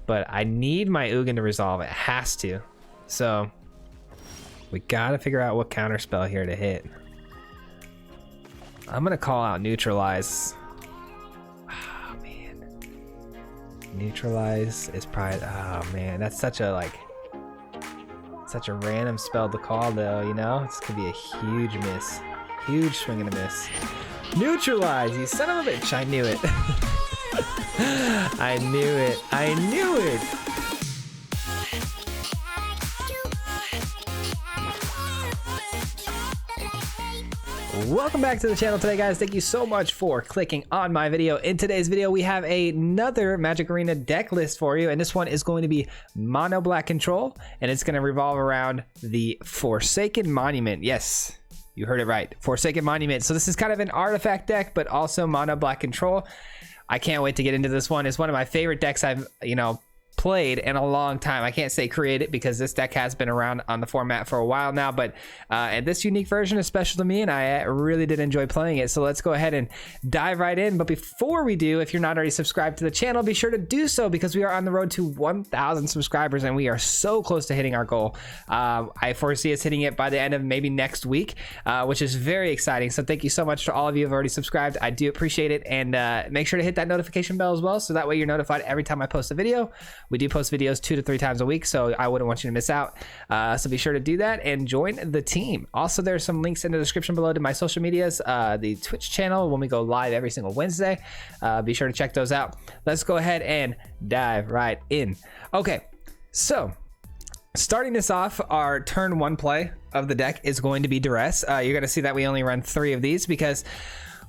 but I need my Ugin to resolve. It has to. So we gotta figure out what counter spell here to hit. I'm gonna call out Neutralize. Oh man, Neutralize is probably, oh man, that's such a random spell to call though, you know? This could be a huge miss. Huge swing and a miss. Neutralize, you son of a bitch. I knew it. I knew it. I knew it. Welcome back to the channel today, guys. Thank you so much for clicking on my video. In today's video, we have another Magic Arena deck list for you, and this one is going to be mono black control, and it's going to revolve around the Forsaken Monument. Yes, you heard it right, Forsaken Monument. So this is kind of an artifact deck, but also mono black control. I can't wait to get into this one. It's one of my favorite decks I've, played in a long time. I can't say created because this deck has been around on the format for a while now, but and this unique version is special to me, and I really did enjoy playing it. So let's go ahead and dive right in. But before we do, if you're not already subscribed to the channel, be sure to do so, because we are on the road to 1,000 subscribers and we are so close to hitting our goal. I foresee us hitting it by the end of maybe next week, which is very exciting. So thank you so much to all of you who have already subscribed. I do appreciate it, and make sure to hit that notification bell as well, so that way you're notified every time I post a video. We do post videos 2 to 3 times a week, so I wouldn't want you to miss out. So be sure to do that and join the team. Also, there's some links in the description below to my social medias, the Twitch channel when we go live every single Wednesday. Be sure to check those out. Let's go ahead and dive right in. Okay, so starting this off, our turn 1 play of the deck is going to be Duress. You're going to see that we only run 3 of these because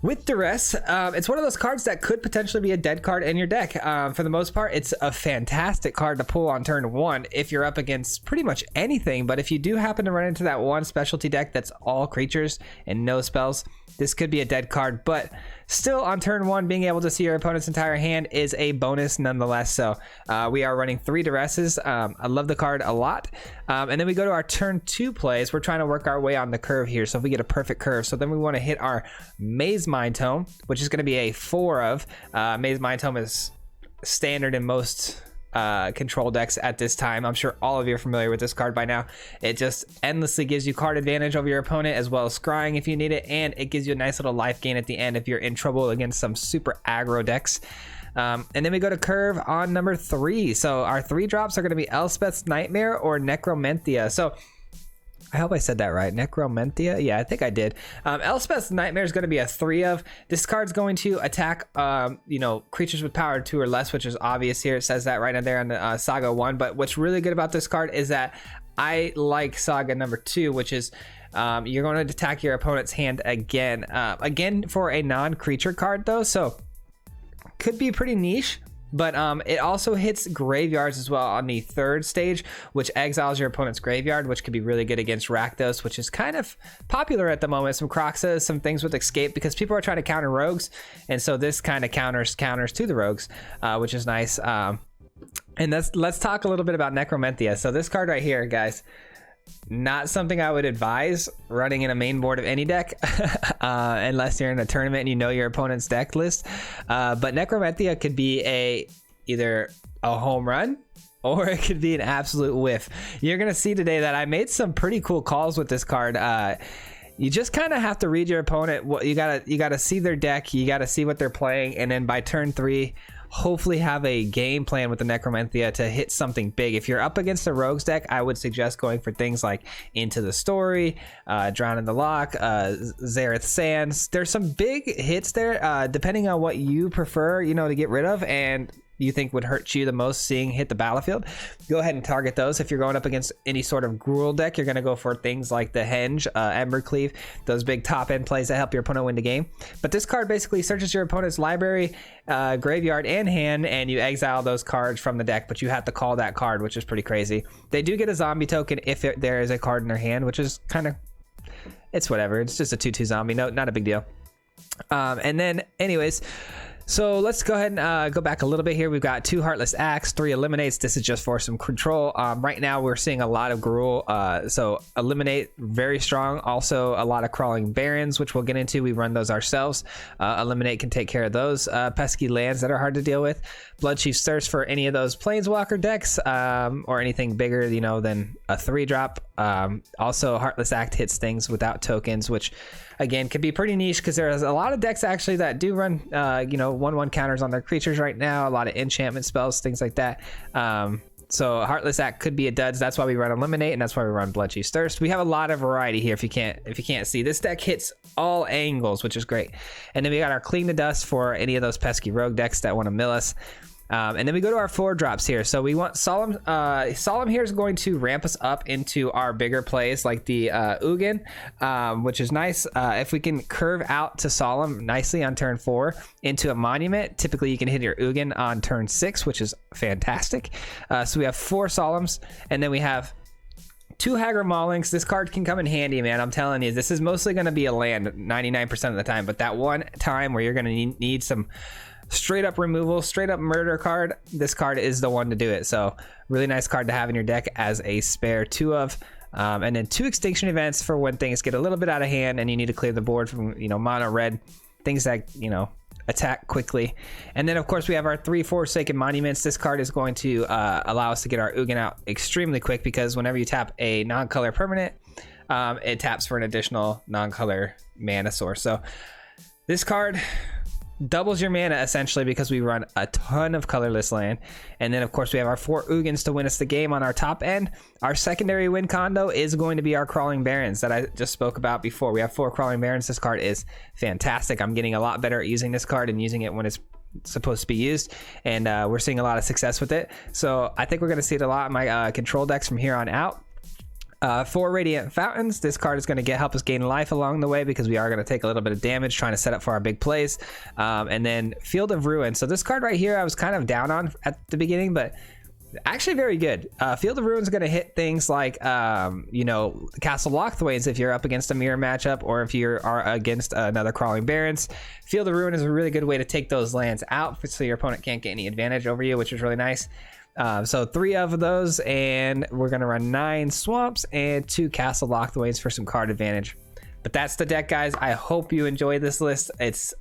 with Duress, it's one of those cards that could potentially be a dead card in your deck. For the most part, it's a fantastic card to pull on turn 1 if you're up against pretty much anything. But if you do happen to run into that one specialty deck that's all creatures and no spells, this could be a dead card. But still, on turn 1, being able to see your opponent's entire hand is a bonus nonetheless. So we are running 3 Duresses. I love the card a lot. And then we go to our turn 2 plays. We're trying to work our way on the curve here. So if we get a perfect curve, so then we want to hit our Mazemind Tome, which is going to be a 4 of. Mazemind Tome is standard in most control decks at this time. I'm sure all of you are familiar with this card by now. It just endlessly gives you card advantage over your opponent, as well as scrying if you need it, and it gives you a nice little life gain at the end if you're in trouble against some super aggro decks. And then we go to curve on number 3. So our 3 drops are going to be Elspeth's Nightmare or Necromentia. So I hope I said that right. Necromentia? Yeah, I think I did. Elspeth's Nightmare is going to be a 3 of. This card's going to attack, creatures with power 2 or less, which is obvious here. It says that right in there on the Saga 1. But what's really good about this card is that I like Saga number 2, which is you're going to attack your opponent's hand again. Again, for a non-creature card, though. So could be pretty niche. But it also hits graveyards as well on the 3rd stage, which exiles your opponent's graveyard, which could be really good against Rakdos, which is kind of popular at the moment. Some Croxas, some things with Escape, because people are trying to counter rogues, and so this kind of counters to the rogues, which is nice. And let's talk a little bit about Necromentia. So this card right here, guys, not something I would advise running in a main board of any deck unless you're in a tournament and you know your opponent's deck list. But Necromentia could be either a home run or it could be an absolute whiff. You're gonna see today that I made some pretty cool calls with this card. You just kind of have to read your opponent. You gotta see their deck, you gotta see what they're playing, and then by turn 3 hopefully have a game plan with the Necromentia to hit something big. If you're up against a rogues deck, I would suggest going for things like Into the Story, Drown in the Loch, Zareth Sands. There's some big hits there, depending on what you prefer, to get rid of and you think would hurt you the most seeing hit the battlefield. Go ahead and target those. If you're going up against any sort of Gruul deck, you're going to go for things like the Henge, Embercleave, those big top end plays that help your opponent win the game. But this card basically searches your opponent's library, graveyard, and hand, and you exile those cards from the deck, but you have to call that card, which is pretty crazy. They do get a zombie token if there is a card in their hand, which is kind of, it's whatever. It's just a 2/2 zombie. No, not a big deal. And then anyways, So let's go ahead and go back a little bit here. We've got 2 Heartless Acts, 3 Eliminates. This is just for some control. Right now we're seeing a lot of Gruul, so Eliminate, very strong. Also a lot of Crawling Barrens, which we'll get into. We run those ourselves. Eliminate can take care of those pesky lands that are hard to deal with. Bloodchief Thirst for any of those Planeswalker decks, or anything bigger, you know, than a 3-drop. Also Heartless Act hits things without tokens, which again can be pretty niche because there's a lot of decks actually that do run you know, 1/1 counters on their creatures right now, a lot of enchantment spells, things like that. So Heartless Act could be a duds. That's why we run Eliminate, and that's why we run Bloodchief Thirst. We have a lot of variety here. If you can't see, this deck hits all angles, which is great. And then we got our Clean the Dust for any of those pesky rogue decks that want to mill us. And then we go to our 4-drops here. So we want Solemn. Solemn here is going to ramp us up into our bigger plays like the Ugin, which is nice. If we can curve out to Solemn nicely on turn 4 into a monument, typically you can hit your Ugin on turn 6, which is fantastic. So we have 4 Solemns, and then we have 2 Hagra Maulings. This card can come in handy, man. I'm telling you, this is mostly going to be a land 99% of the time, but that one time where you're going to need some straight up removal, straight up murder card, this card is the one to do it. So really nice card to have in your deck as a spare 2 of. And then 2 Extinction Events for when things get a little bit out of hand and you need to clear the board from, you know, mono red, things that, you know, attack quickly. And then of course we have our 3 Forsaken Monuments. This card is going to allow us to get our Ugin out extremely quick, because whenever you tap a non-color permanent, it taps for an additional non-color mana source. So this card doubles your mana essentially, because we run a ton of colorless land. And then of course we have our 4 Ugins to win us the game on our top end. Our secondary win condo is going to be our Crawling Barrens that I just spoke about before. We have 4 Crawling Barrens. This card is fantastic. I'm getting a lot better at using this card and using it when it's supposed to be used, and we're seeing a lot of success with it. So I think we're going to see it a lot in my control decks from here on out. 4 Radiant Fountains. This card is going to help us gain life along the way, because we are going to take a little bit of damage trying to set up for our big plays. And then Field of Ruin. So this card right here I was kind of down on at the beginning, but actually very good. Field of Ruin is going to hit things like you know, Castle Locthwains if you're up against a mirror matchup, or if you are against another Crawling Barrens. Field of Ruin is a really good way to take those lands out so your opponent can't get any advantage over you, which is really nice. So 3 of those, and we're gonna run 9 Swamps and 2 Castle Locthwains for some card advantage. But that's the deck, guys. I hope you enjoy this list. It's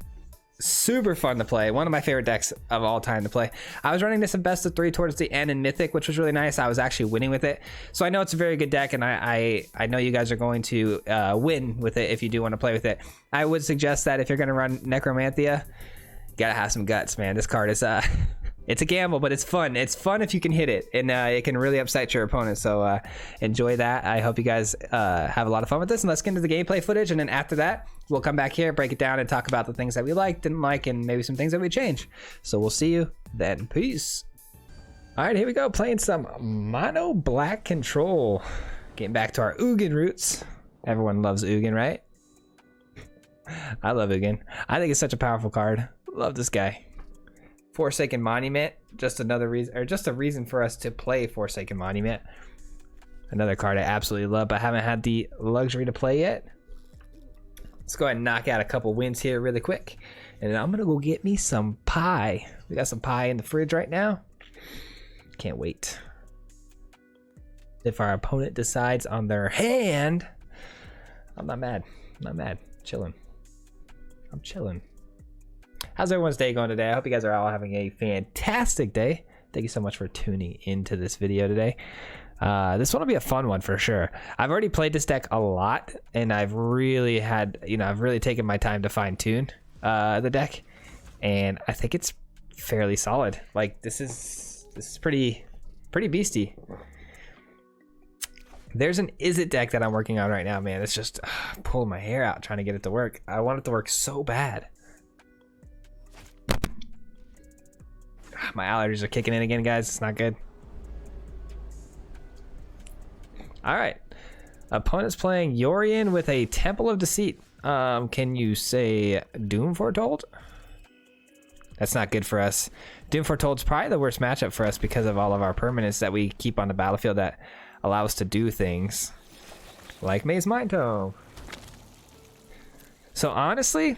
super fun to play. One of my favorite decks of all time to play. I was running this in best of 3 towards the end in Mythic, which was really nice. I was actually winning with it, so I know it's a very good deck, and I know you guys are going to win with it if you do want to play with it. I would suggest that if you're gonna run Necromentia, you gotta have some guts, man. This card is it's a gamble, but it's fun. It's fun if you can hit it, and it can really upset your opponent. So enjoy that. I hope you guys have a lot of fun with this, and let's get into the gameplay footage. And then after that, we'll come back here, break it down, and talk about the things that we liked, didn't like, and maybe some things that we change. So we'll see you then. Peace. All right, here we go. Playing some mono black control. Getting back to our Ugin roots. Everyone loves Ugin, right? I love Ugin. I think it's such a powerful card. Love this guy. Forsaken Monument, just another reason, or just a reason for us to play Forsaken Monument. Another card I absolutely love, but haven't had the luxury to play yet. Let's go ahead and knock out a couple wins here really quick, and then I'm gonna go get me some pie. We got some pie in the fridge right now. Can't wait. If our opponent decides on their hand, I'm not mad. I'm not mad. Chilling. I'm chilling. How's everyone's day going today? I hope you guys are all having a fantastic day. Thank you so much for tuning into this video today. This one will be a fun one for sure. I've already played this deck a lot, and I've really had, you know, I've really taken my time to fine tune the deck, and I think it's fairly solid. Like this is pretty beastie. There's an Is It deck that I'm working on right now, man. It's just pulling my hair out trying to get it to work. I want it to work so bad. My allergies are kicking in again, guys. It's not good. All right. Opponent's playing Yorion with a Temple of Deceit. Can you say Doom Foretold? That's not good for us. Doom Foretold's probably the worst matchup for us because of all of our permanents that we keep on the battlefield that allow us to do things like Mazemind Tome. So honestly,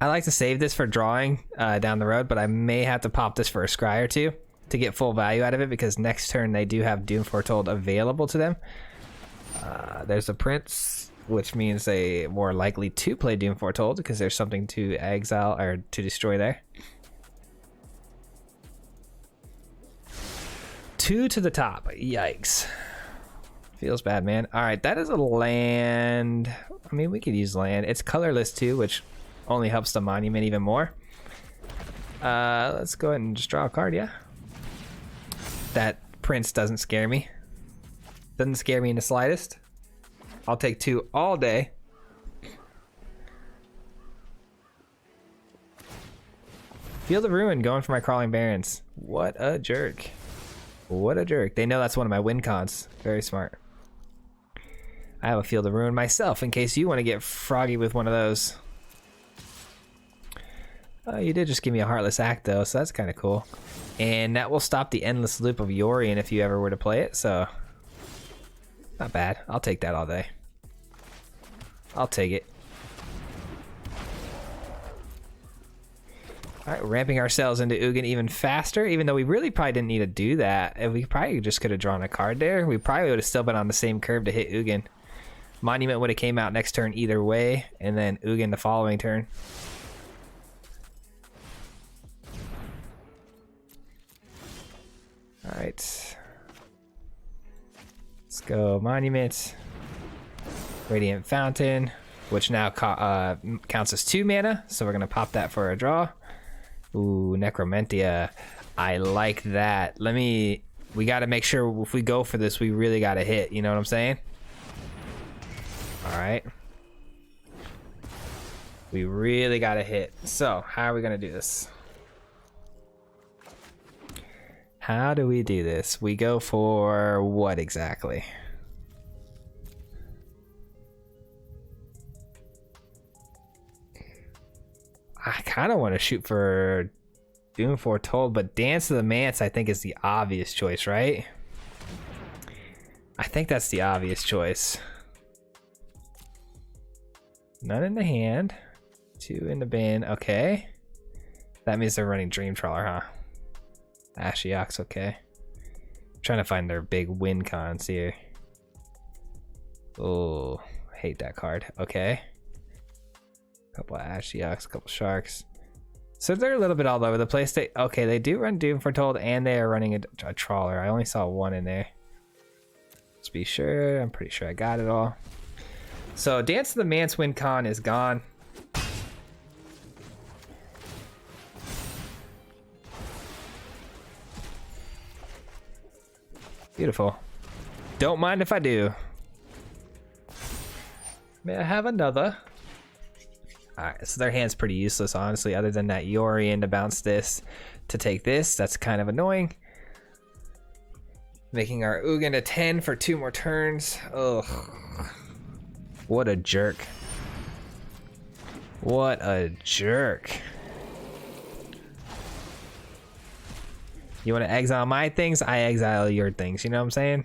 I like to save this for drawing down the road, but I may have to pop this for a scry or two to get full value out of it, because next turn they do have Doom Foretold available to them. There's a Prince, which means they more likely to play Doom Foretold because there's something to exile or to destroy there. 2 to the top. Yikes. Feels bad, man. All right, that is a land. I mean, we could use land. It's colorless too, which only helps the monument even more. Let's go ahead and just draw a card, yeah. That Prince doesn't scare me. Doesn't scare me in the slightest. I'll take 2 all day. Field of Ruin going for my Crawling Barrens. What a jerk. What a jerk. They know that's one of my win cons. Very smart. I have a Field of Ruin myself in case you want to get froggy with one of those. You did just give me a Heartless Act though, so that's kind of cool. And that will stop the endless loop of Yorion if you ever were to play it, so not bad. I'll take that all day. I'll take it. All right, ramping ourselves into Ugin even faster, even though we really probably didn't need to do that. And we probably just could have drawn a card there. We probably would have still been on the same curve to hit Ugin. Monument would have came out next turn either way, and then Ugin the following turn. All right. Let's go Monument. Radiant Fountain, which now counts as 2 mana, so we're going to pop that for a draw. Ooh, Necromentia. I like that. We got to make sure if we go for this, we really got to hit. You know what I'm saying? All right. We really got to hit. So, how are we going to do this? How do we do this? We go for what exactly? I kind of want to shoot for Doom Foretold, but Dance of the Manse I think is the obvious choice, right? I think that's the obvious choice. None in the hand. 2 in the bin. Okay. That means they're running Dream Trawler, huh? Ashiok's okay. I'm trying to find their big win cons here. Oh, hate that card. Okay. Couple of Ashioks, couple Sharks. So they're a little bit all over the place. They do run Doom Foretold, and they are running a Trawler. I only saw 1 in there. Let's be sure. I'm pretty sure I got it all. So Dance of the Manse win con is gone. Beautiful. Don't mind if I do. May I have another? Alright, so their hand's pretty useless, honestly, other than that Yorion to bounce this to take this. That's kind of annoying. Making our Ugin a 10 for 2 more turns. Ugh. What a jerk. What a jerk. You want to exile my things? I exile your things. You know what I'm saying?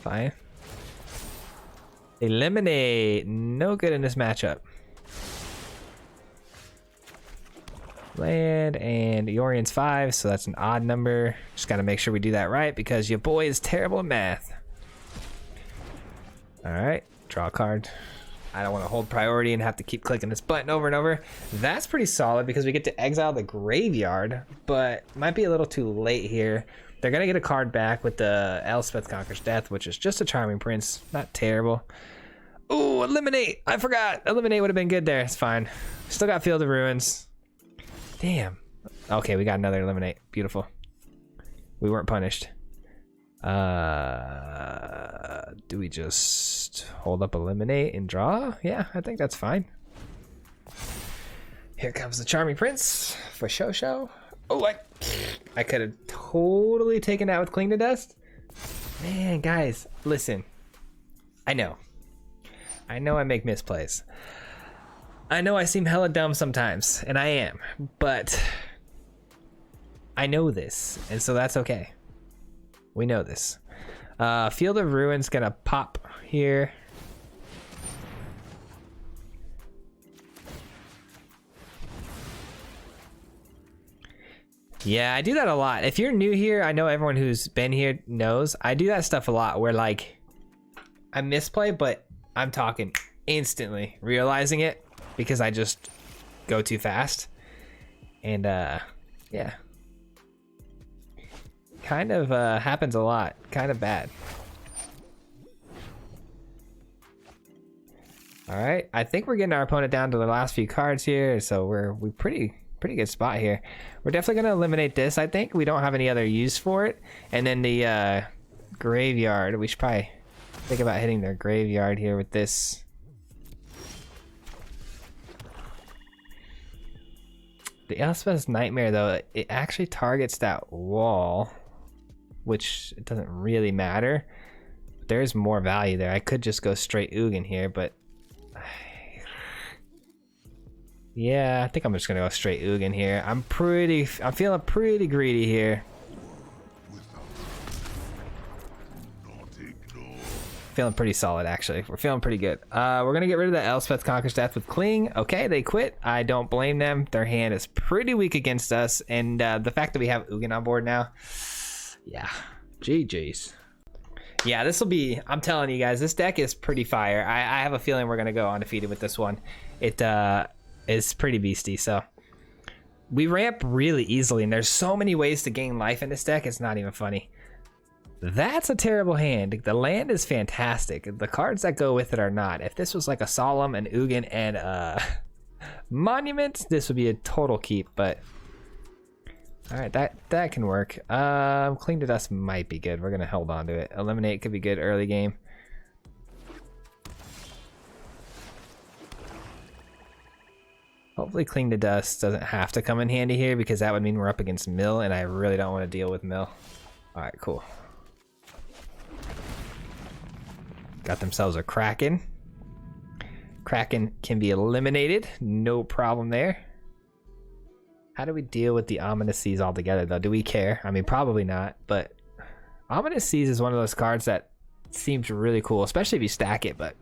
Fine. Eliminate. No good in this matchup. Land and Yorion's 5, so that's an odd number. Just got to make sure we do that right because your boy is terrible at math. All right, draw a card. I don't want to hold priority and have to keep clicking this button over and over. That's pretty solid because we get to exile the graveyard, but might be a little too late here. They're going to get a card back with the Elspeth Conquers Death, which is just a Charming Prince. Not terrible. Ooh, Eliminate. I forgot. Eliminate would have been good there. It's fine. Still got Field of Ruins. Damn. Okay, we got another Eliminate. Beautiful. We weren't punished. Do we just hold up Eliminate and draw? Yeah, I think that's fine. Here comes the Charming Prince for show. Oh, I could have totally taken that with Cling to Dust. Man, guys, listen. I know I make misplays. I know I seem hella dumb sometimes, and I am, but I know this, and so that's okay. We know this. Field of Ruin's gonna pop here. Yeah, I do that a lot. If you're new here, I know everyone who's been here knows I do that stuff a lot where like I misplay, but I'm talking instantly realizing it because I just go too fast. And yeah, kind of happens a lot, kind of bad. All right, I think we're getting our opponent down to the last few cards here, so we're pretty good spot here. We're definitely gonna eliminate this. I think we don't have any other use for it. And then the graveyard, we should probably think about hitting their graveyard here with this. The Elspeth's Nightmare though, it actually targets that wall, which it doesn't really matter. There's more value there. I could just go straight Ugin here, but yeah, I think I'm just gonna go straight Ugin here. I'm feeling pretty greedy here. Feeling pretty solid actually. We're feeling pretty good. We're gonna get rid of the Elspeth Conquers Death with Cling. Okay, they quit. I don't blame them. Their hand is pretty weak against us, and the fact that we have Ugin on board now, yeah, GG's. Yeah, this will be, I'm telling you guys, this deck is pretty fire. I have a feeling we're gonna go undefeated with this one. It is pretty beasty. So we ramp really easily, and there's so many ways to gain life in this deck, it's not even funny. That's a terrible hand. The land is fantastic. The cards that go with it are not. If this was like a Solemn, an Ugin, and Monument, this would be a total keep, but all right, that can work. Cling to Dust might be good. We're gonna hold on to it. Eliminate could be good early game. Hopefully Cling to Dust doesn't have to come in handy here, because that would mean we're up against Mill, and I really don't want to deal with Mill. All right, cool. Got themselves a Kraken. Kraken can be eliminated, no problem there. How do we deal with the Ominous Seas altogether though? Do we care? I mean, probably not, but Ominous Seas is one of those cards that seems really cool, especially if you stack it, but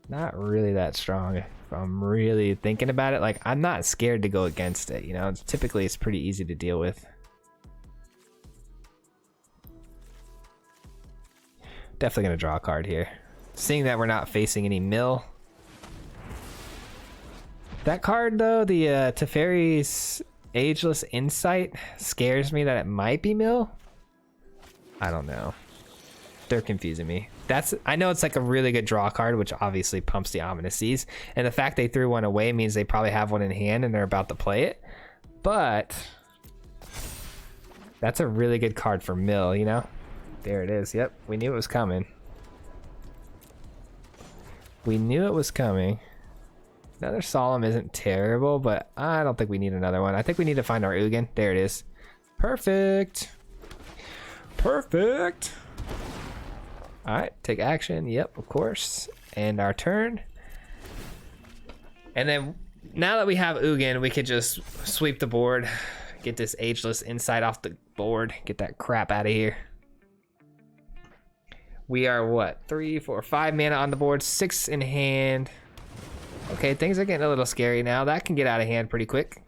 not really that strong. If I'm really thinking about it, like I'm not scared to go against it, you know? Typically it's pretty easy to deal with. Definitely gonna draw a card here. Seeing that we're not facing any Mill. That card though, the Teferi's Ageless Insight, scares me that it might be Mill. I don't know. They're confusing me. I know it's like a really good draw card, which obviously pumps the Ominous Seas, and the fact they threw one away means they probably have one in hand and they're about to play it. But that's a really good card for Mill, you know? There it is. Yep, we knew it was coming. We knew it was coming. Another Solemn isn't terrible, but I don't think we need another one. I think we need to find our Ugin. There it is. Perfect. Perfect. All right, take action. Yep, of course. And our turn. And then now that we have Ugin, we could just sweep the board, get this Ageless Insight off the board, get that crap out of here. We are what? 3, 4, 5 mana on the board, 6 in hand. Okay, things are getting a little scary now. That can get out of hand pretty quick.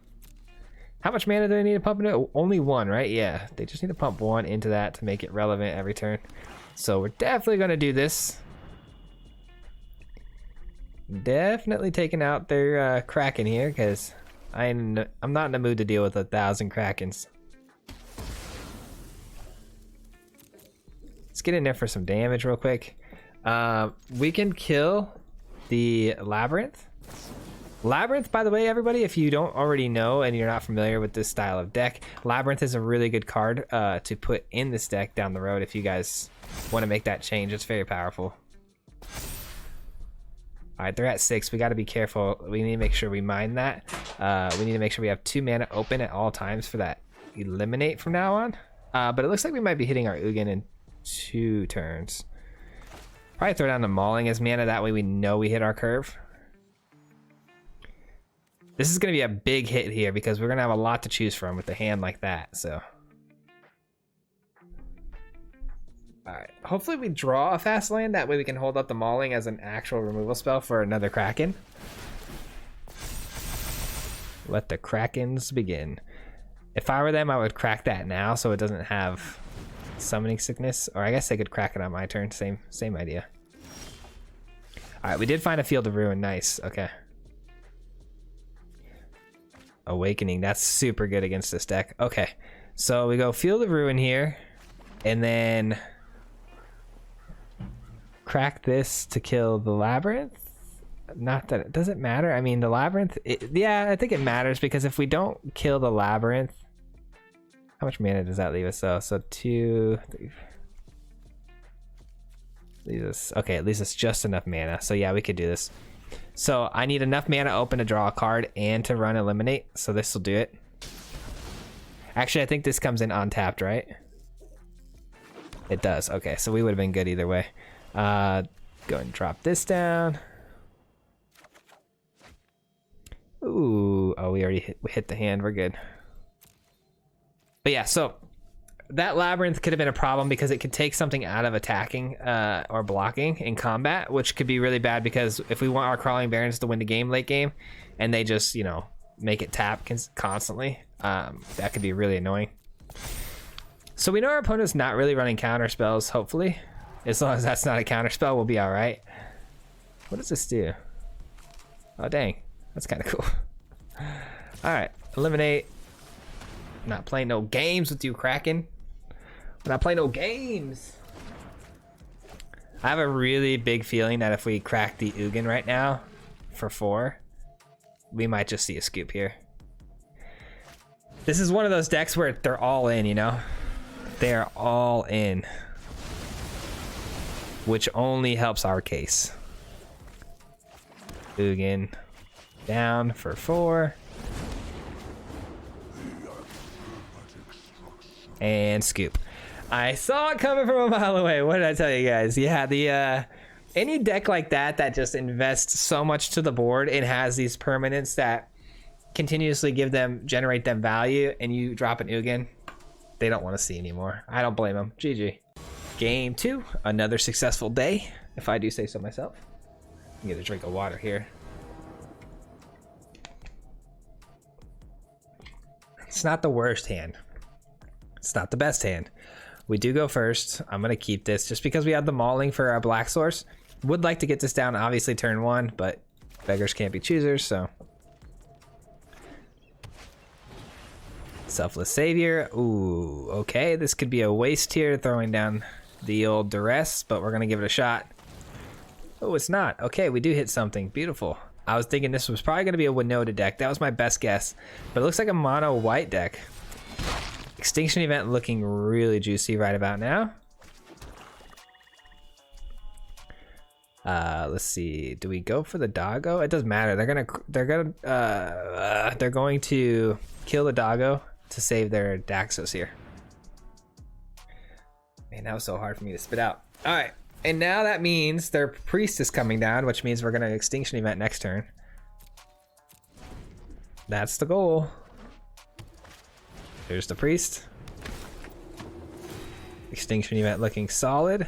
How much mana do they need to pump into it? Only 1, right? Yeah, they just need to pump 1 into that to make it relevant every turn. So we're definitely gonna do this. Definitely taking out their Kraken here, because I'm not in the mood to deal with 1,000 Krakens. Let's get in there for some damage real quick. We can kill the Labyrinth. Labyrinth, by the way, everybody, if you don't already know and you're not familiar with this style of deck, Labyrinth is a really good card to put in this deck down the road if you guys want to make that change. It's very powerful. All right, they're at 6. We got to be careful. We need to make sure we mine that. We need to make sure we have 2 mana open at all times for that Eliminate from now on. But it looks like we might be hitting our Ugin in 2 turns. Probably throw down the Mauling as mana, that way we know we hit our curve. This is going to be a big hit here because we're going to have a lot to choose from with a hand like that. So Alright, hopefully we draw a fast land, that way we can hold up the Mauling as an actual removal spell for another Kraken. Let the Krakens begin. If I were them, I would crack that now so it doesn't have summoning sickness, or I guess they could crack it on my turn. Same idea. All right, we did find a Field of Ruin. Nice. Okay. Awakening. That's super good against this deck. Okay, so we go Field of Ruin here, and then crack this to kill the Labyrinth. Not that it doesn't matter. I mean, the Labyrinth, yeah, I think it matters, because if we don't kill the Labyrinth, how much mana does that leave us though? So 2, 3, leaves us, okay, it leaves us just enough mana. So yeah, we could do this. So I need enough mana open to draw a card and to run Eliminate. So this will do it. Actually, I think this comes in untapped, right? It does. Okay, so we would have been good either way. Go and drop this down. Ooh, oh, we already hit the hand. We're good. But yeah, so that Labyrinth could have been a problem because it could take something out of attacking or blocking in combat, which could be really bad, because if we want our Crawling Barrens to win the game late game and they just, you know, make it tap constantly, that could be really annoying. So we know our opponent's not really running counter spells, hopefully. As long as that's not a counter spell, we'll be all right. What does this do? Oh, dang. That's kind of cool. All right, Eliminate. Not playing no games with you, Kraken. We're not playing no games. I have a really big feeling that if we crack the Ugin right now for 4, we might just see a scoop here. This is one of those decks where they're all in, you know? They're all in. Which only helps our case. Ugin down for 4. And scoop. I saw it coming from a mile away. What did I tell you guys? Yeah, the any deck like that that just invests so much to the board and has these permanents that continuously generate them value, and you drop an Ugin, they don't want to see anymore. I don't blame them. GG. Game 2, another successful day, if I do say so myself. Get a drink of water here. It's not the worst hand. It's not the best hand. We do go first. I'm gonna keep this just because we have the Mauling for our black source. Would like to get this down, obviously turn 1, but beggars can't be choosers, so. Selfless Savior. Ooh, okay. This could be a waste here, throwing down the old Duress, but we're gonna give it a shot. Oh, it's not. Okay, we do hit something. Beautiful. I was thinking this was probably gonna be a Winota deck. That was my best guess, but it looks like a mono white deck. Extinction Event looking really juicy right about now. Let's see. Do we go for the doggo? It doesn't matter. They're going to kill the doggo to save their Daxos here. Man, that was so hard for me to spit out. All right, and now that means their priest is coming down, which means we're gonna Extinction Event next turn. That's the goal. Here's the priest. Extinction Event looking solid.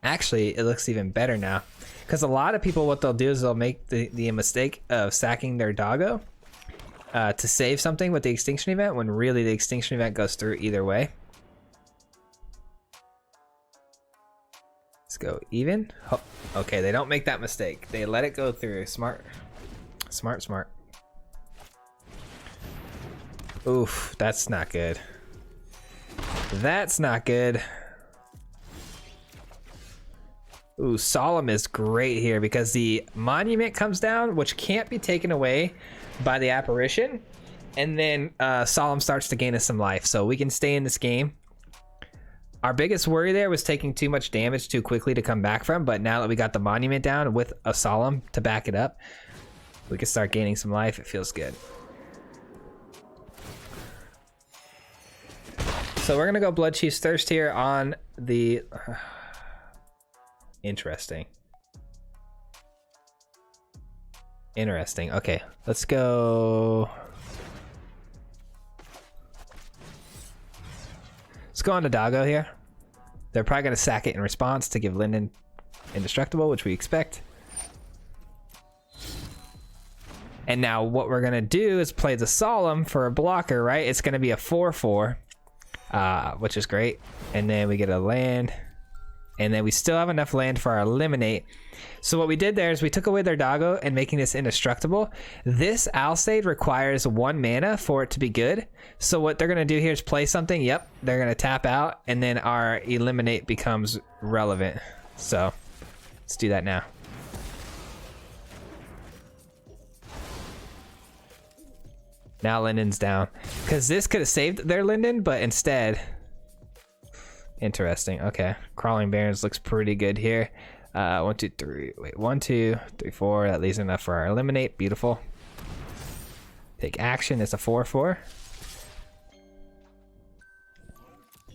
Actually, it looks even better now, because a lot of people, what they'll do is they'll make the mistake of sacking their doggo to save something with the Extinction Event, when really the Extinction Event goes through either way. Let's go even. Oh, okay, they don't make that mistake. They let it go through. Smart. Smart, smart. Oof, that's not good. That's not good. Ooh, Solemn is great here because the Monument comes down, which can't be taken away by the Apparition. And then Solemn starts to gain us some life, so we can stay in this game. Our biggest worry there was taking too much damage too quickly to come back from, but now that we got the Monument down with a Solemn to back it up, we can start gaining some life. It feels good. So we're gonna go Bloodchief's Thirst here on the... Interesting. Interesting. Okay, let's go... Let's go on to Doggo here. They're probably going to sack it in response to give Linden indestructible, which we expect. And now what we're going to do is play the Solemn for a blocker, right? It's going to be a 4/4, which is great. And then we get a land. And then we still have enough land for our Eliminate. So what we did there is we took away their doggo and making this indestructible. This Alseid requires 1 mana for it to be good. So what they're going to do here is play something. Yep, they're going to tap out. And then our Eliminate becomes relevant. So let's do that now. Now Linden's down. Because this could have saved their Linden, but instead... Interesting. Okay. Crawling Barrens looks pretty good here. 1, 2, 3. Wait, 1, 2, 3, 4. That leaves enough for our Eliminate. Beautiful. Take action. It's a 4/4.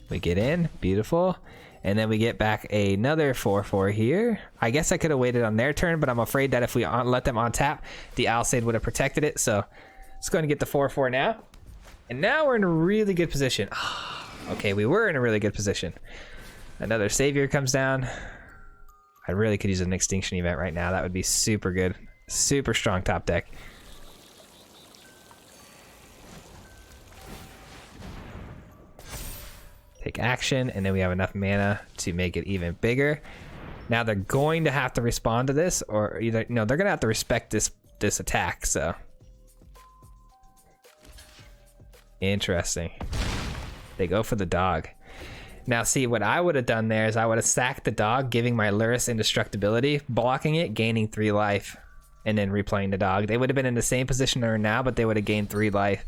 We get in. Beautiful. And then we get back another 4/4 here. I guess I could have waited on their turn, but I'm afraid that if we let them on tap, the Alseid would have protected it. So let's go ahead and get the 4/4 now. And now we're in a really good position. Okay, we were in a really good position. Another Savior comes down. I really could use an Extinction Event right now. That would be super good. Super strong top deck. Take action, and then we have enough mana to make it even bigger. Now they're going to have to respond to this, or either no, they're gonna have to respect this attack. So interesting. They go for the dog. Now see, what I would have done there is I would have sacked the dog, giving my Lurrus indestructibility, blocking it, gaining 3 life, and then replaying the dog. They would have been in the same position they're in now, but they would have gained 3 life.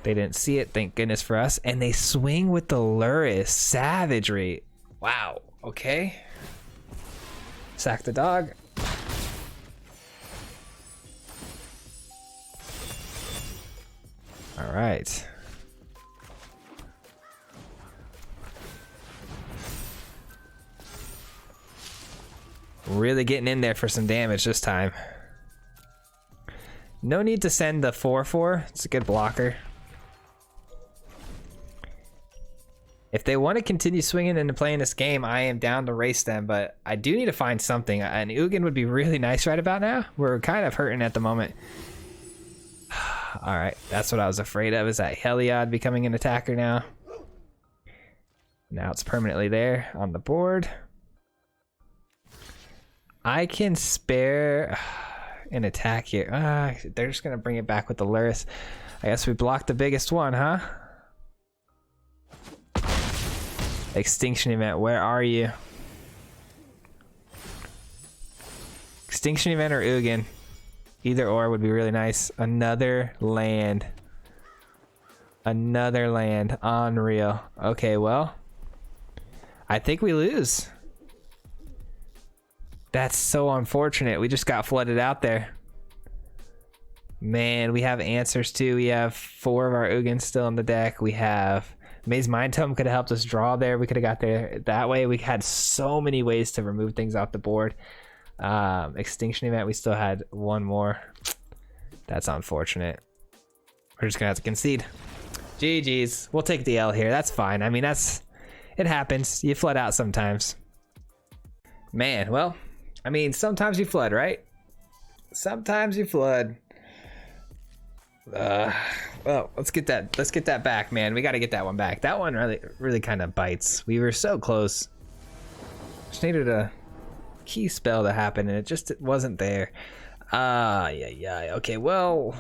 They didn't see it, thank goodness for us. And they swing with the Lurrus. Savagery. Wow, okay. Sack the dog. All right. Really getting in there for some damage this time. No need to send the 4/4. It's a good blocker. If they want to continue swinging and playing this game, I am down to race them, but I do need to find something. An Ugin would be really nice right about now. We're kind of hurting at the moment. All right, that's what I was afraid of, is that Heliod becoming an attacker now. Now it's permanently there on the board. I can spare an attack here. They're just going to bring it back with the Lurrus. I guess we blocked the biggest one, huh? Extinction Event, where are you? Extinction Event or Ugin? Either or would be really nice. Another land. Another land. Unreal. Okay, well, I think we lose. That's so unfortunate. We just got flooded out there. Man, we have answers too. We have 4 of our Ugins still on the deck. We have Mazemind Tome could have helped us draw there. We could have got there that way. We had so many ways to remove things off the board. Extinction Event, we still had 1 more. That's unfortunate. We're just gonna have to concede. GG's. We'll take the L here. That's fine. I mean, it happens. You flood out sometimes. Man, well, I mean, sometimes you flood, right? Sometimes you flood. Well, let's get that back, man. We got to get that one back. That one really kind of bites. We were so close. Just needed a key spell to happen, and it wasn't there. Yeah. Okay, well.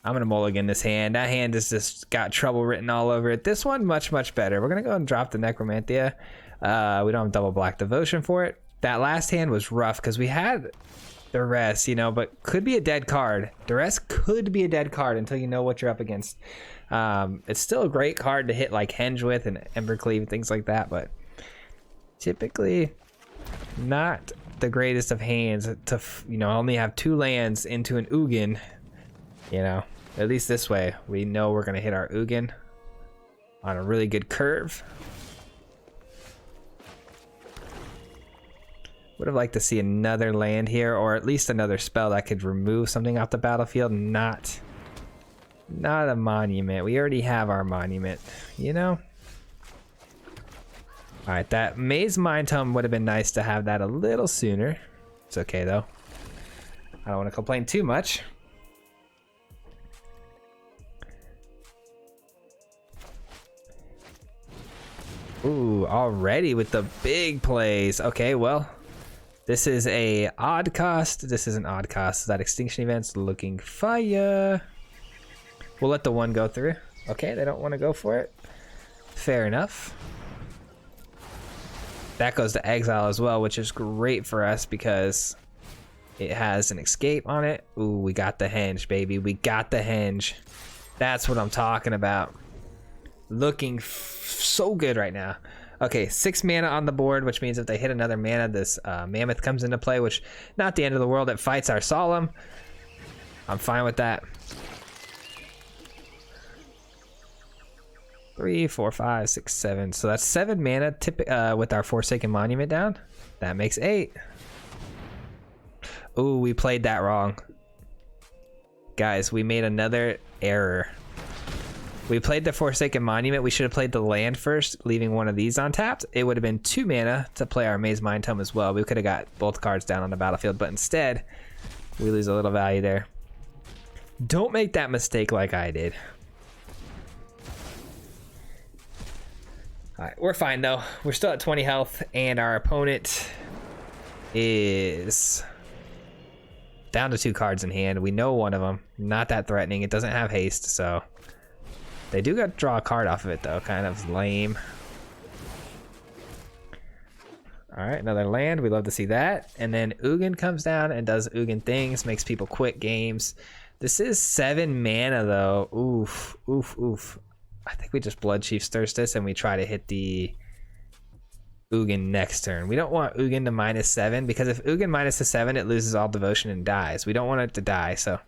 I'm gonna mulligan this hand. That hand has just got trouble written all over it. This one, much better. We're gonna go and drop the Necromentia. We don't have double black devotion for it. That last hand was rough because we had Duress, but could be a dead card. Duress could be a dead card until you know what you're up against. It's still a great card to hit like Henge with and Embercleave and things like that, but typically not the greatest of hands to only have 2 lands into an Ugin. At least this way we know we're gonna hit our Ugin on a really good curve. Would have liked to see another land here, or at least another spell that could remove something off the battlefield, not Not a monument. We already have our monument, you know? Alright, that Mazemind Tome would have been nice to have that a little sooner. It's okay though. I don't want to complain too much. Ooh, already with the big plays. Okay, well, this is a odd cost. This is an odd cost. That Extinction Event's looking fire. We'll let the one go through. Okay, they don't want to go for it. Fair enough. That goes to exile as well, which is great for us because it has an escape on it. Ooh, we got the henge, baby. We got the henge. That's what I'm talking about. Looking so good right now. Okay, 6 mana on the board, which means if they hit another mana, this mammoth comes into play, which not the end of the world. It fights our Solemn. I'm fine with that. 3, 4, 5, 6, 7. So that's 7 mana with our Forsaken Monument down. That makes 8. Ooh, we played that wrong. Guys, we made another error. We played the Forsaken Monument. We should have played the land first, leaving one of these untapped. It would have been 2 mana to play our Mazemind Tome as well. We could have got both cards down on the battlefield, but instead, we lose a little value there. Don't make that mistake like I did. All right, we're fine though. We're still at 20 health, and our opponent is down to 2 cards in hand. We know one of them. Not that threatening. It doesn't have haste, so they do got to draw a card off of it though. Kind of lame. All right, another land. We love to see that. And then Ugin comes down and does Ugin things, makes people quit games. This is 7 mana though. Oof, oof, oof. I think we just Bloodchief Thirst and we try to hit the Ugin next turn. We don't want Ugin to -7 because if Ugin -7, it loses all devotion and dies. We don't want it to die, so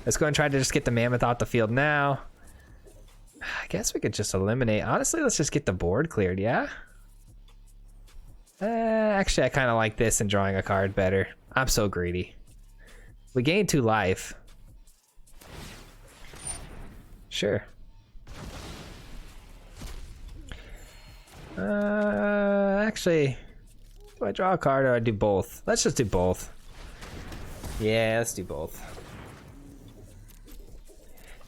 let's go and try to just get the mammoth off the field now. I guess we could just eliminate. Honestly, let's just get the board cleared, yeah? Actually, I kind of like this and drawing a card better. I'm so greedy. We gain 2 life. Sure. Actually, do I draw a card or I do both? Let's just do both. Yeah, let's do both.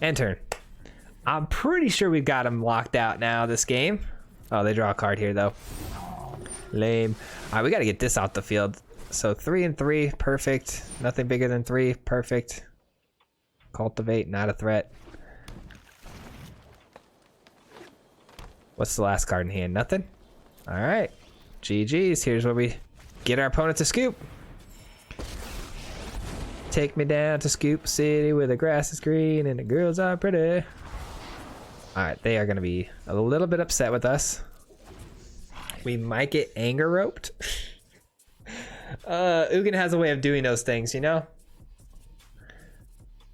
End turn. I'm pretty sure we've got him locked out now this game. Oh, they draw a card here though. Lame. All right, we got to get this out the field. So 3 and 3, perfect. Nothing bigger than 3, perfect. Cultivate, not a threat. What's the last card in hand? Nothing? All right. GG's. Here's where we get our opponent to Scoop. Take me down to Scoop City where the grass is green and the girls are pretty. All right. They are going to be a little bit upset with us. We might get anger roped. Ugin has a way of doing those things, you know?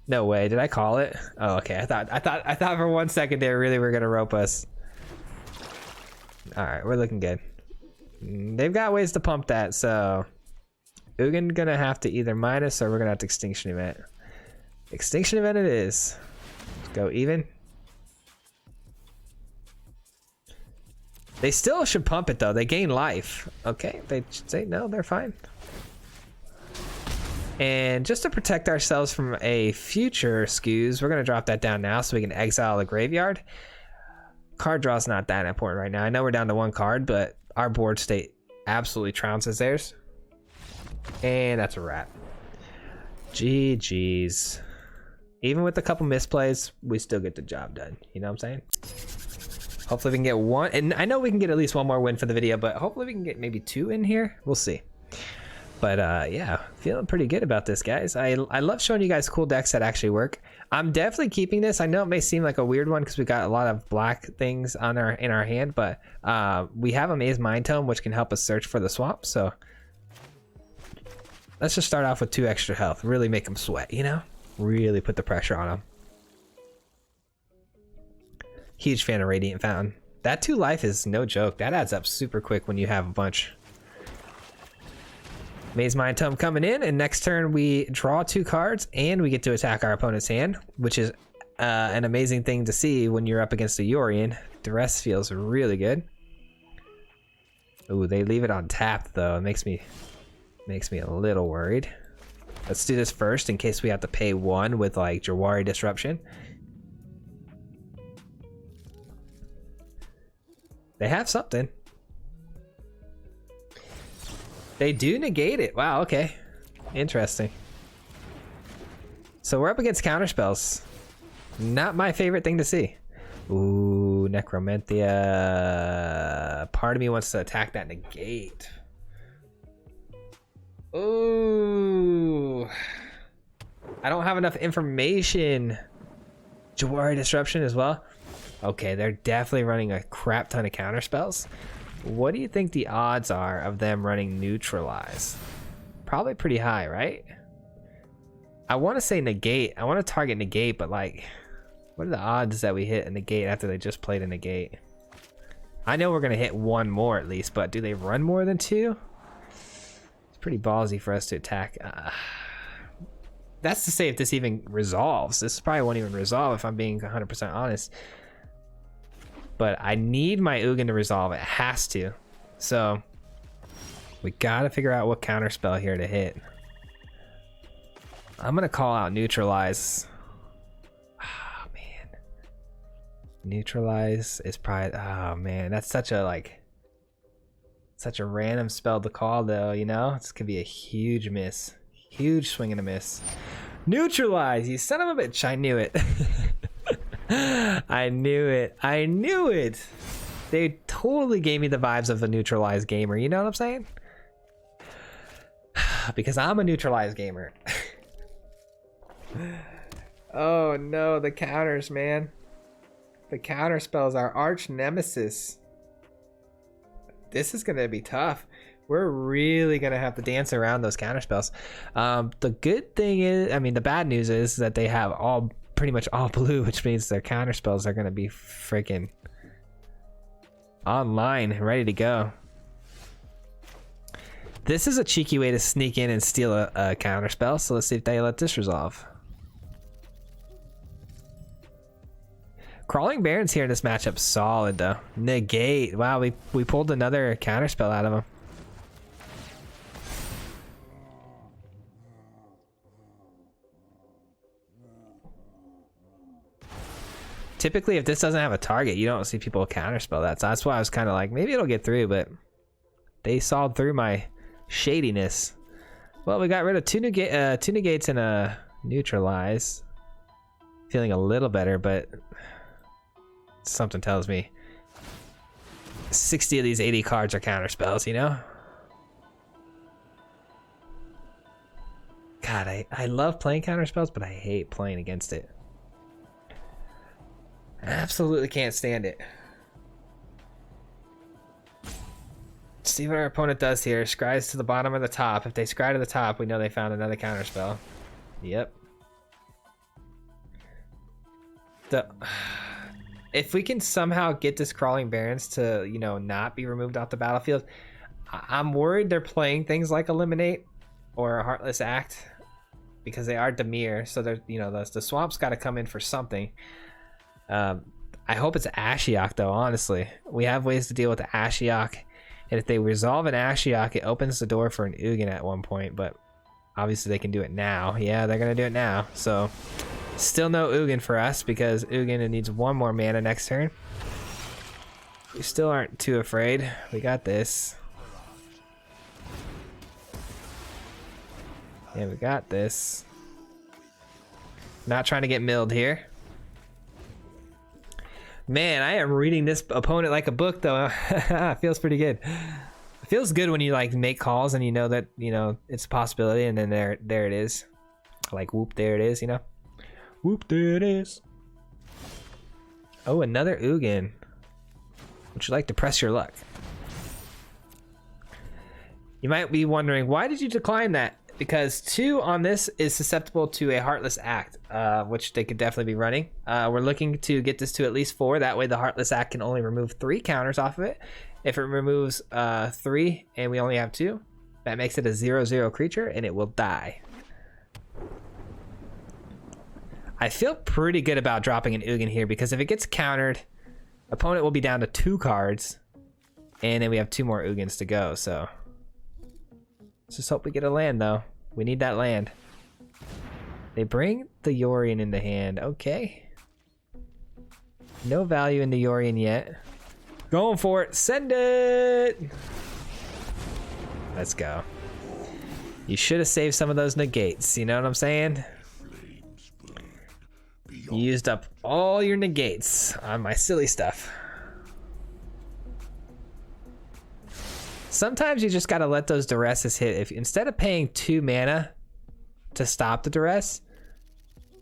No way. Did I call it? Oh, okay. I thought for 1 second they really were going to rope us. All right, we're looking good. They've got ways to pump that, so Ugin gonna have to either minus or we're gonna have to Extinction Event. Extinction Event it is. Let's go even. They still should pump it though. They gain life. Okay, they say no, they're fine. And just to protect ourselves from a future skews, we're gonna drop that down now so we can exile the graveyard. Card draw is not that important right now. I know we're down to 1 card, but our board state absolutely trounces theirs. And that's a wrap. GG's. Even with a couple misplays, we still get the job done. You know what I'm saying? Hopefully we can get 1. And I know we can get at least 1 more win for the video, but hopefully we can get maybe 2 in here. We'll see. But yeah, feeling pretty good about this, guys. I love showing you guys cool decks that actually work. I'm definitely keeping this. I know it may seem like a weird one because we got a lot of black things on in our hand, but we have a Mazemind Tome which can help us search for the swamp. So let's just start off with 2 extra health. Really make them sweat, you know? Really put the pressure on them. Huge fan of Radiant Fountain. That 2 life is no joke. That adds up super quick when you have a bunch. Mazemind Tome coming in, and next turn we draw 2 cards and we get to attack our opponent's hand, which is an amazing thing to see when you're up against a Yorion. Duress feels really good. Ooh, they leave it on tap though. It makes me a little worried. Let's do this first in case we have to pay 1 with like Jawari Disruption. They have something. They do negate it. Wow, okay. Interesting. So we're up against counterspells. Not my favorite thing to see. Ooh, Necromentia. Part of me wants to attack that negate. Ooh. I don't have enough information. Jawari Disruption as well. Okay, they're definitely running a crap ton of counterspells. What do you think the odds are of them running Neutralize? Probably pretty high, right? I want to say negate. I want to target negate, but like, what are the odds that we hit a negate after they just played a negate? I know we're going to hit 1 more at least, but do they run more than 2? It's pretty ballsy for us to attack. That's to say if this even resolves. This probably won't even resolve if I'm being 100% honest. But I need my Ugin to resolve. It has to. So we got to figure out what counterspell here to hit. I'm going to call out Neutralize. Oh, man. Neutralize is probably... Oh, man. That's such a, like... Such a random spell to call, though, you know? This could be a huge miss. Huge swing and a miss. Neutralize! You son of a bitch. I knew it. I knew it. I knew it. They totally gave me the vibes of a Neutralize gamer. You know what I'm saying? Because I'm a Neutralize gamer. Oh no, the counters, man. The counter spells are arch nemesis. This is gonna be tough. We're really gonna have to dance around those counter spells. The good thing is, I mean, the bad news is that they have pretty much all blue, which means their counter spells are gonna be freaking online, ready to go. This is a cheeky way to sneak in and steal a counter spell. So let's see if they let this resolve. Crawling Barrens here in this matchup, solid though. Negate. Wow, we pulled another counterspell out of him. Typically, if this doesn't have a target, you don't see people counterspell that. So that's why I was kind of like, maybe it'll get through, but they sawed through my shadiness. Well, we got rid of two negates and a neutralize. Feeling a little better, but something tells me 60 of these 80 cards are counterspells, you know? God, I love playing counterspells, but I hate playing against it. I absolutely can't stand it. Let's see what our opponent does here. Scries to the bottom or the top. If they scry to the top, we know they found another counterspell. Yep. If we can somehow get this Crawling Barrens to, you know, not be removed off the battlefield, I'm worried they're playing things like Eliminate or a Heartless Act because they are Dimir. So they're, you know, the swamp's got to come in for something. I hope it's Ashiok though, honestly. We have ways to deal with the Ashiok, and if they resolve an Ashiok, it opens the door for an Ugin at one point, but obviously they can do it now. Yeah, they're gonna do it now. So still no Ugin for us because Ugin needs one more mana next turn. We still aren't too afraid. We got this. Yeah, we got this. Not trying to get milled here. Man, I am reading this opponent like a book, though. It feels pretty good. It feels good when you like make calls and you know that, you know, it's a possibility, and then there it is. Like, whoop, there it is, you know? Whoop, there it is. Oh, another Ugin. Would you like to press your luck? You might be wondering, why did you decline that? Because 2 on this is susceptible to a Heartless Act, which they could definitely be running. We're looking to get this to at least 4. That way the Heartless Act can only remove 3 counters off of it. If it removes 3 and we only have 2, that makes it a 0/0 creature and it will die. I feel pretty good about dropping an Ugin here because if it gets countered, opponent will be down to 2 cards. And then we have 2 more Ugins to go, so. Let's just hope we get a land though. We need that land. They bring the Yorion into hand, okay. No value in the Yorion yet. Going for it, send it! Let's go. You should have saved some of those negates, you know what I'm saying? You used up all your negates on my silly stuff. Sometimes you just gotta let those Duresses hit. If instead of paying 2 mana to stop the Duress,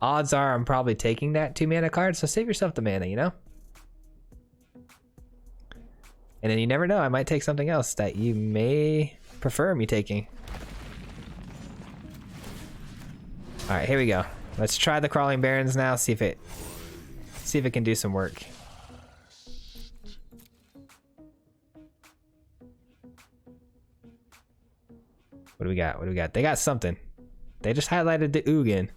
odds are I'm probably taking that 2 mana card, so save yourself the mana, you know? And then you never know, I might take something else that you may prefer me taking. All right, here we go. Let's try the Crawling Barrens now, see if it can do some work. What do we got? What do we got? They got something. They just highlighted the Ugin.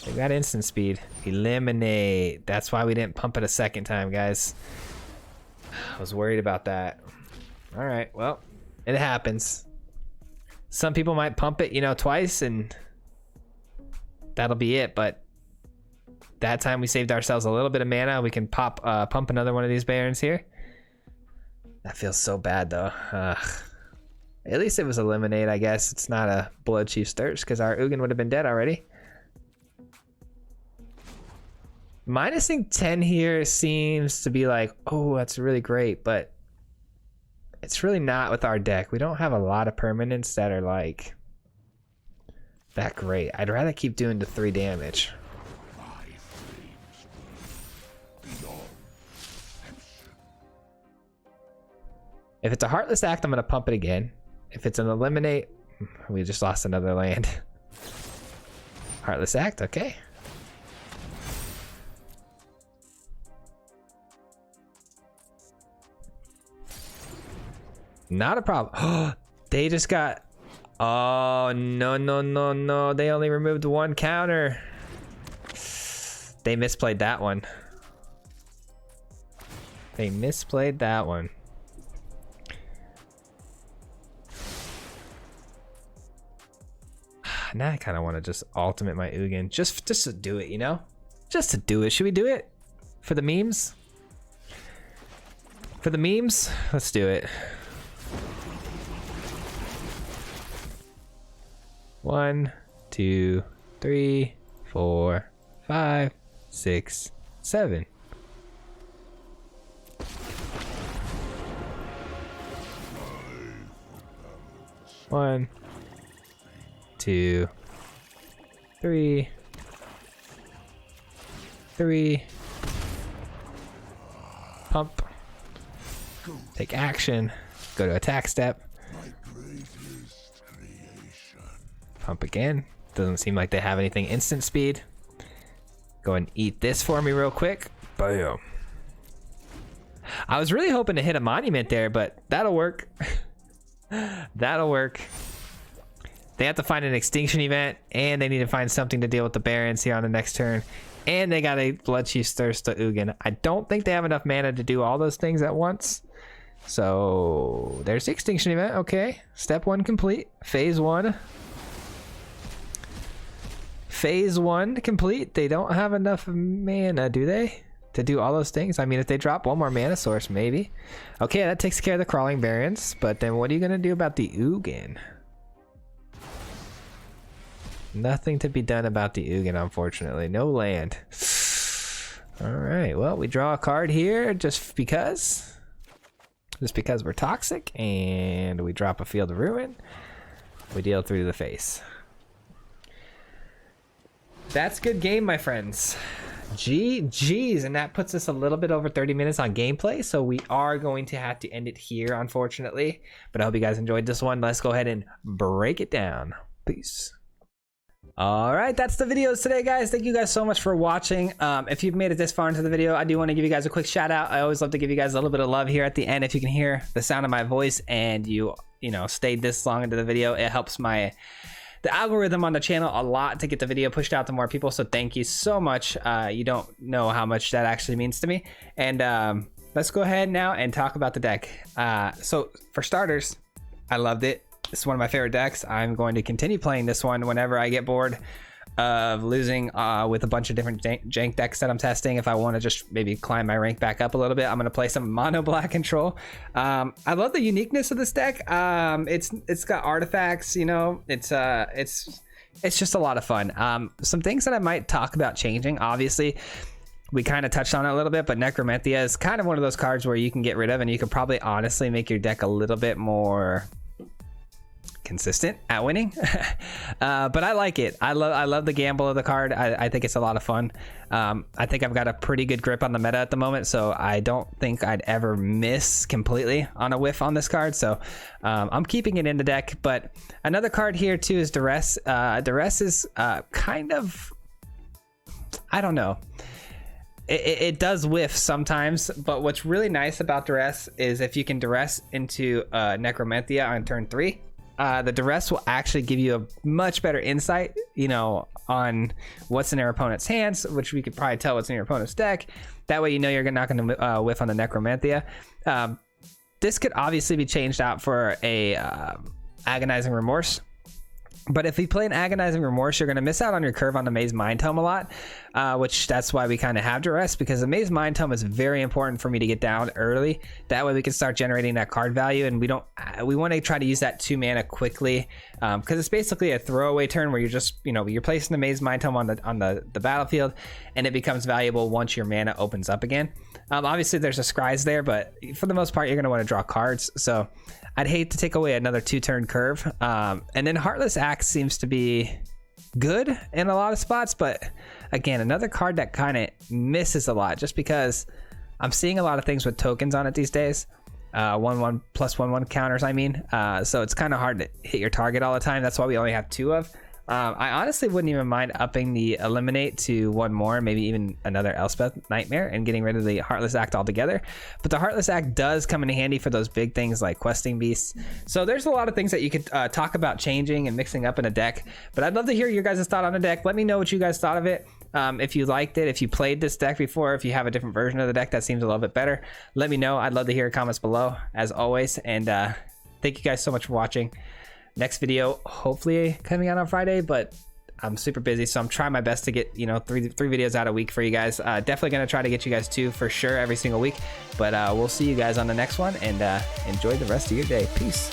They got instant speed. Eliminate. That's why we didn't pump it a second time, guys. I was worried about that. All right, well, it happens. Some people might pump it, you know, twice and that'll be it, but that time we saved ourselves a little bit of mana. We can pump another one of these Barrens here. That feels so bad though. At least it was eliminate, I guess. It's not a Bloodchief Thirst because our Ugin would have been dead already. Minusing 10 here seems to be like, oh, that's really great, but it's really not with our deck. We don't have a lot of permanents that are like that great. I'd rather keep doing the 3 damage. If it's a Heartless Act, I'm going to pump it again. If it's an eliminate, we just lost another land. Heartless Act, okay. Not a problem. They just got... Oh, no, no, no, no. They only removed 1 counter. They misplayed that one. They misplayed that one. Now I kind of want to just ultimate my Ugin. Just to do it, you know? Just to do it. Should we do it? For the memes? For the memes? Let's do it. 1, 2, 3, 4, 5, 6, 7. One, 2, 3, 3. Pump. Take action. Go to attack step. Pump again. Doesn't seem like they have anything instant speed. Go and eat this for me real quick. Bam. I was really hoping to hit a monument there, but that'll work. That'll work. They have to find an Extinction Event, and they need to find something to deal with the Barrens here on the next turn. And they got a Bloodchief's Thirst to Ugin. I don't think they have enough mana to do all those things at once. So there's the Extinction Event. Okay, step 1 complete. Phase 1. Phase 1 complete. They don't have enough mana, do they? To do all those things? I mean, if they drop 1 more mana source, maybe. Okay, that takes care of the Crawling Barrens. But then what are you going to do about the Ugin? Nothing to be done about the Ugin, unfortunately. No land. Alright, well, we draw a card here just because. Just because we're toxic. And we drop a Field of Ruin. We deal through the face. That's good game, my friends. GG's, and that puts us a little bit over 30 minutes on gameplay, so we are going to have to end it here, unfortunately. But I hope you guys enjoyed this one. Let's go ahead and break it down. Peace. All right, that's the videos today, guys. Thank you guys so much for watching. If you've made it this far into the video, I do want to give you guys a quick shout out. I always love to give you guys a little bit of love here at the end. If you can hear the sound of my voice and you know, stayed this long into the video, it helps the the algorithm on the channel a lot to get the video pushed out to more people, so thank you so much. You don't know how much that actually means to me. And let's go ahead now and talk about the deck. So for starters, I loved it. It's one of my favorite decks. I'm going to continue playing this one whenever I get bored of losing with a bunch of different jank decks that I'm testing. If I want to just maybe climb my rank back up a little bit, I'm going to play some mono black control. I love the uniqueness of this deck. It's got artifacts, you know, it's just a lot of fun. Some things that I might talk about changing, obviously we kind of touched on it a little bit, but Necromentia is kind of one of those cards where you can get rid of, and you could probably honestly make your deck a little bit more consistent at winning. But I like it. I love the gamble of the card. I think it's a lot of fun. I think I've got a pretty good grip on the meta at the moment, so I don't think I'd ever miss completely on a whiff on this card. So I'm keeping it in the deck. But another card here too is Duress. Duress is kind of, I don't know. It does whiff sometimes, but what's really nice about Duress is if you can Duress into Necromentia on turn 3, the Duress will actually give you a much better insight, you know, on what's in their opponent's hands, which we could probably tell what's in your opponent's deck. That way you know you're not going to whiff on the Necromentia. This could obviously be changed out for a Agonizing Remorse. But if you play an Agonizing Remorse, you're going to miss out on your curve on the Mazemind Tome a lot, which that's why we kind of have Duress, because the Mazemind Tome is very important for me to get down early. That way we can start generating that card value, and we want to try to use that 2 mana quickly, because it's basically a throwaway turn where you're just, you know, you're placing the Mazemind Tome on the battlefield, and it becomes valuable once your mana opens up again. Obviously there's a scries there, but for the most part you're going to want to draw cards, so I'd hate to take away another 2-turn curve. And then Heartless Act seems to be good in a lot of spots, but again, another card that kind of misses a lot, just because I'm seeing a lot of things with tokens on it these days. 1/1 plus 1/1 counters, I mean. So it's kind of hard to hit your target all the time. That's why we only have 2 of. I honestly wouldn't even mind upping the Eliminate to 1 more, maybe even another Elspeth Nightmare, and getting rid of the Heartless Act altogether. But the Heartless Act does come in handy for those big things like questing beasts. So there's a lot of things that you could talk about changing and mixing up in a deck. But I'd love to hear your guys' thought on the deck. Let me know what you guys thought of it. If you liked it, if you played this deck before, if you have a different version of the deck that seems a little bit better, let me know. I'd love to hear your comments below, as always. And thank you guys so much for watching. Next video hopefully coming out on Friday, but I'm super busy, so I'm trying my best to get, you know, three videos out a week for you guys. Definitely gonna try to get you guys 2 for sure every single week, but we'll see you guys on the next one, and enjoy the rest of your day. Peace.